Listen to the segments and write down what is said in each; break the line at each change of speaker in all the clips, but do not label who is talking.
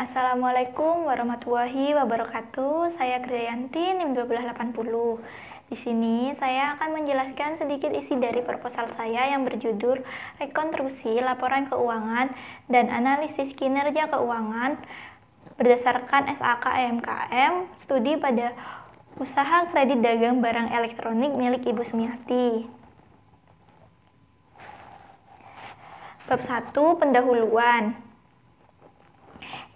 Assalamualaikum warahmatullahi wabarakatuh. Saya Kridayanti, NIM 1280. Di sini saya akan menjelaskan sedikit isi dari proposal saya yang berjudul Rekonstruksi Laporan Keuangan dan Analisis Kinerja Keuangan berdasarkan SAK EMKM Studi pada Usaha Kredit Dagang Barang Elektronik milik Ibu Sumiati. Bab 1. Pendahuluan.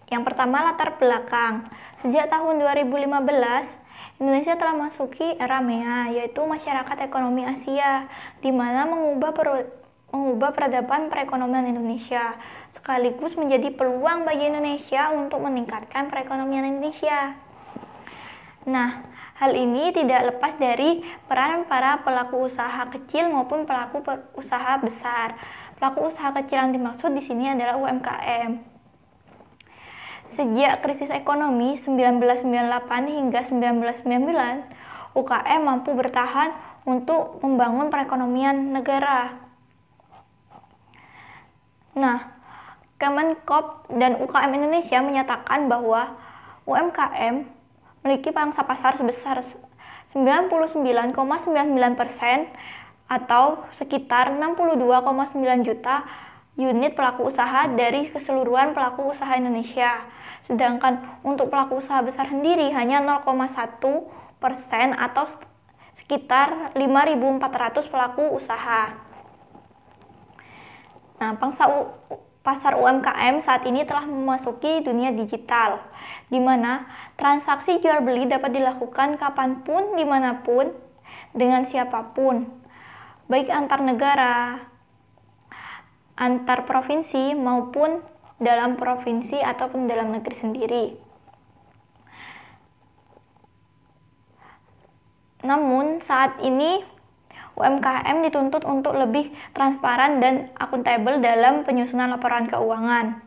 Yang pertama, latar belakang. Sejak tahun 2015, Indonesia telah memasuki era MEA, yaitu masyarakat ekonomi Asia, di mana mengubah peradaban perekonomian Indonesia, sekaligus menjadi peluang bagi Indonesia untuk meningkatkan perekonomian Indonesia. Nah, hal ini tidak lepas dari peran para pelaku usaha kecil maupun pelaku usaha besar. Pelaku usaha kecil yang dimaksud di sini adalah UMKM. Sejak krisis ekonomi 1998 hingga 1999, UKM mampu bertahan untuk membangun perekonomian negara. Nah, Kemenkop dan UKM Indonesia menyatakan bahwa UMKM memiliki pangsa pasar sebesar 99,99% atau sekitar 62,9 juta unit pelaku usaha dari keseluruhan pelaku usaha Indonesia. Sedangkan untuk pelaku usaha besar sendiri hanya 0,1% atau sekitar 5.400 pelaku usaha. Nah, pasar UMKM saat ini telah memasuki dunia digital, di mana transaksi jual beli dapat dilakukan kapanpun, dimanapun, dengan siapapun, baik antar negara, antar provinsi maupun dalam provinsi ataupun dalam negeri sendiri. Namun saat ini UMKM dituntut untuk lebih transparan dan akuntabel dalam penyusunan laporan keuangan.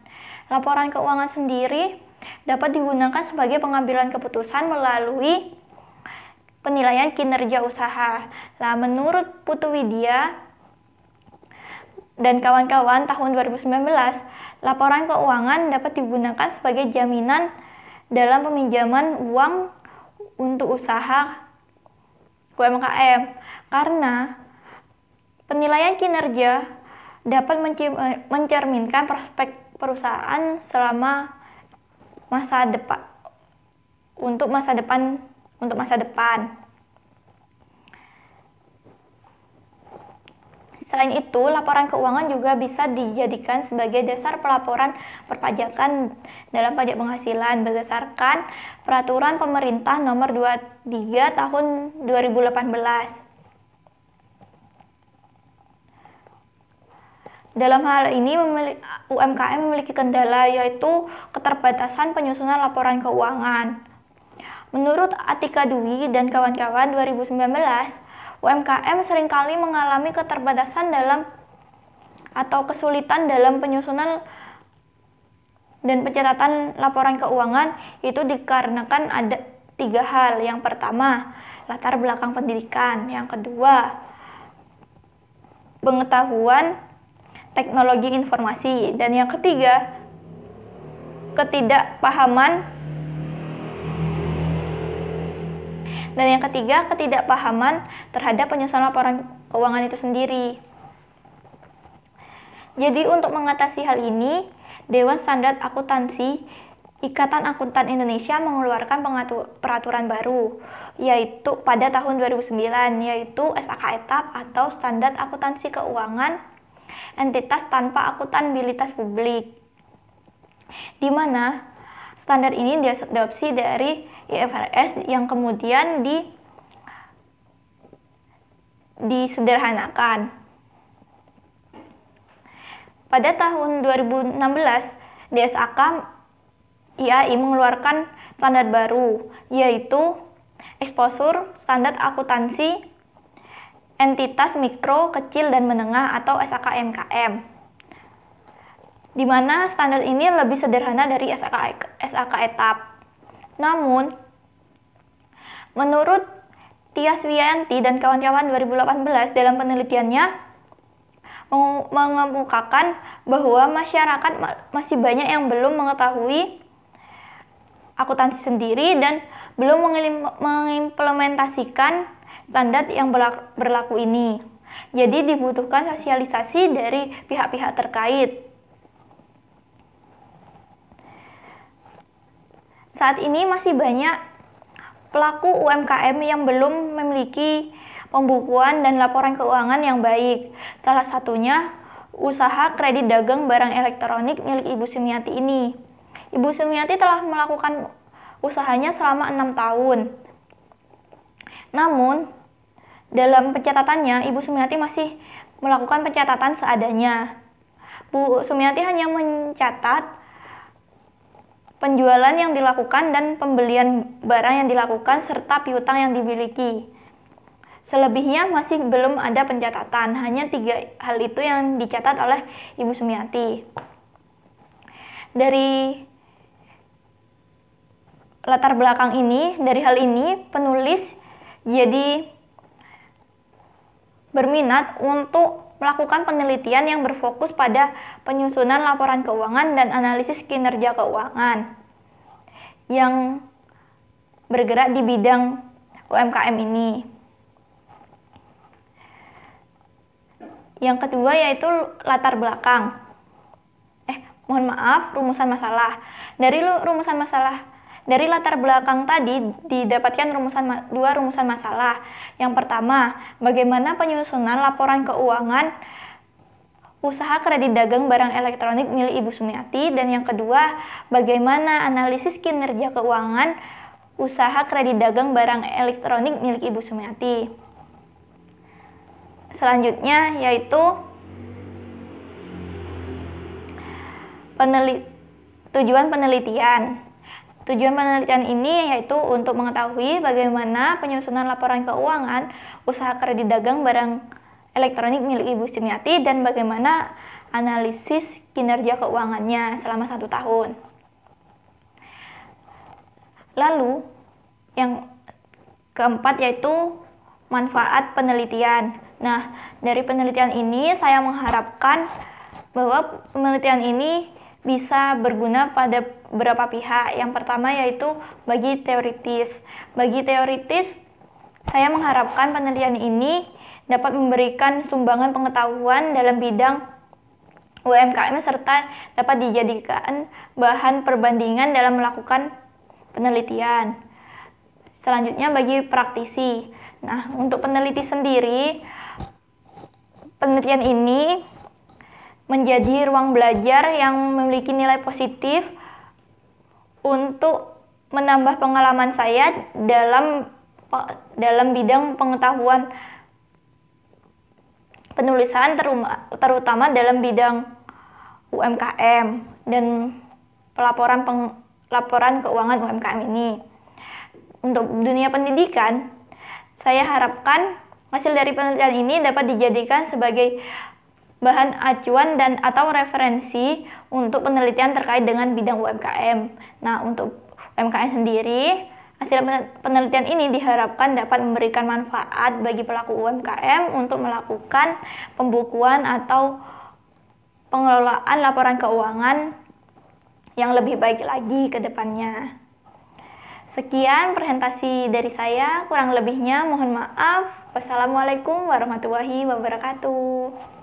Laporan keuangan sendiri dapat digunakan sebagai pengambilan keputusan melalui penilaian kinerja usaha. Nah, menurut Putu Widya dan kawan-kawan tahun 2019, laporan keuangan dapat digunakan sebagai jaminan dalam peminjaman uang untuk usaha UMKM karena penilaian kinerja dapat mencerminkan prospek perusahaan selama masa depan untuk masa depan. Selain itu, laporan keuangan juga bisa dijadikan sebagai dasar pelaporan perpajakan dalam pajak penghasilan berdasarkan Peraturan Pemerintah Nomor 23 Tahun 2018. Dalam hal ini, UMKM memiliki kendala, yaitu keterbatasan penyusunan laporan keuangan. Menurut Atika Dwi dan kawan-kawan 2019, UMKM seringkali mengalami keterbatasan atau kesulitan dalam penyusunan dan pencatatan laporan keuangan. Itu dikarenakan ada 3 hal. Yang pertama, latar belakang pendidikan. Yang kedua, pengetahuan teknologi informasi. Dan yang ketiga, ketidakpahaman terhadap penyusunan laporan keuangan itu sendiri. Jadi untuk mengatasi hal ini, Dewan Standar Akuntansi Ikatan Akuntan Indonesia mengeluarkan peraturan baru, yaitu pada tahun 2009, yaitu SAK Etap atau Standar Akuntansi Keuangan Entitas Tanpa Akuntabilitas Publik, di mana standar ini diadopsi dari IFRS yang kemudian disederhanakan. Pada tahun 2016, DSAK IAI mengeluarkan standar baru, yaitu Exposure Standar Akuntansi Entitas Mikro, Kecil, dan Menengah atau SAK EMKM, di mana standar ini lebih sederhana dari SAK Etap. Namun, menurut Tias Wiyanti dan kawan-kawan 2018 dalam penelitiannya mengemukakan bahwa masyarakat masih banyak yang belum mengetahui akuntansi sendiri dan belum mengimplementasikan standar yang berlaku ini. Jadi dibutuhkan sosialisasi dari pihak-pihak terkait. Saat ini masih banyak pelaku UMKM yang belum memiliki pembukuan dan laporan keuangan yang baik. Salah satunya usaha kredit dagang barang elektronik milik Ibu Sumiati ini. Ibu Sumiati telah melakukan usahanya selama 6 tahun. Namun, dalam pencatatannya, Ibu Sumiati masih melakukan pencatatan seadanya. Bu Sumiati hanya mencatat penjualan yang dilakukan dan pembelian barang yang dilakukan serta piutang yang dimiliki. Selebihnya masih belum ada pencatatan, hanya 3 hal itu yang dicatat oleh Ibu Sumiati. Dari latar belakang ini, dari hal ini, penulis jadi berminat untuk melakukan penelitian yang berfokus pada penyusunan laporan keuangan dan analisis kinerja keuangan yang bergerak di bidang UMKM ini. Yang kedua yaitu latar belakang. Rumusan masalah. Dari latar belakang tadi didapatkan dua rumusan masalah. Yang pertama, bagaimana penyusunan laporan keuangan usaha kredit dagang barang elektronik milik Ibu Sumiati, dan yang kedua, bagaimana analisis kinerja keuangan usaha kredit dagang barang elektronik milik Ibu Sumiati. Selanjutnya yaitu tujuan penelitian. Tujuan penelitian ini yaitu untuk mengetahui bagaimana penyusunan laporan keuangan usaha kredit dagang barang elektronik milik Ibu Sumiati dan bagaimana analisis kinerja keuangannya selama 1 tahun. Lalu yang keempat yaitu manfaat penelitian. Nah, dari penelitian ini saya mengharapkan bahwa penelitian ini bisa berguna pada beberapa pihak. Yang pertama yaitu bagi teoritis. Bagi teoritis, saya mengharapkan penelitian ini dapat memberikan sumbangan pengetahuan dalam bidang UMKM serta dapat dijadikan bahan perbandingan dalam melakukan penelitian. Selanjutnya bagi praktisi. Nah, untuk peneliti sendiri, penelitian ini menjadi ruang belajar yang memiliki nilai positif untuk menambah pengalaman saya dalam bidang pengetahuan penulisan, terutama dalam bidang UMKM dan laporan keuangan UMKM ini. Untuk dunia pendidikan, saya harapkan hasil dari penelitian ini dapat dijadikan sebagai bahan acuan dan atau referensi untuk penelitian terkait dengan bidang UMKM. Nah, untuk UMKM sendiri, hasil penelitian ini diharapkan dapat memberikan manfaat bagi pelaku UMKM untuk melakukan pembukuan atau pengelolaan laporan keuangan yang lebih baik lagi ke depannya. Sekian presentasi dari saya, kurang lebihnya mohon maaf. Wassalamualaikum warahmatullahi wabarakatuh.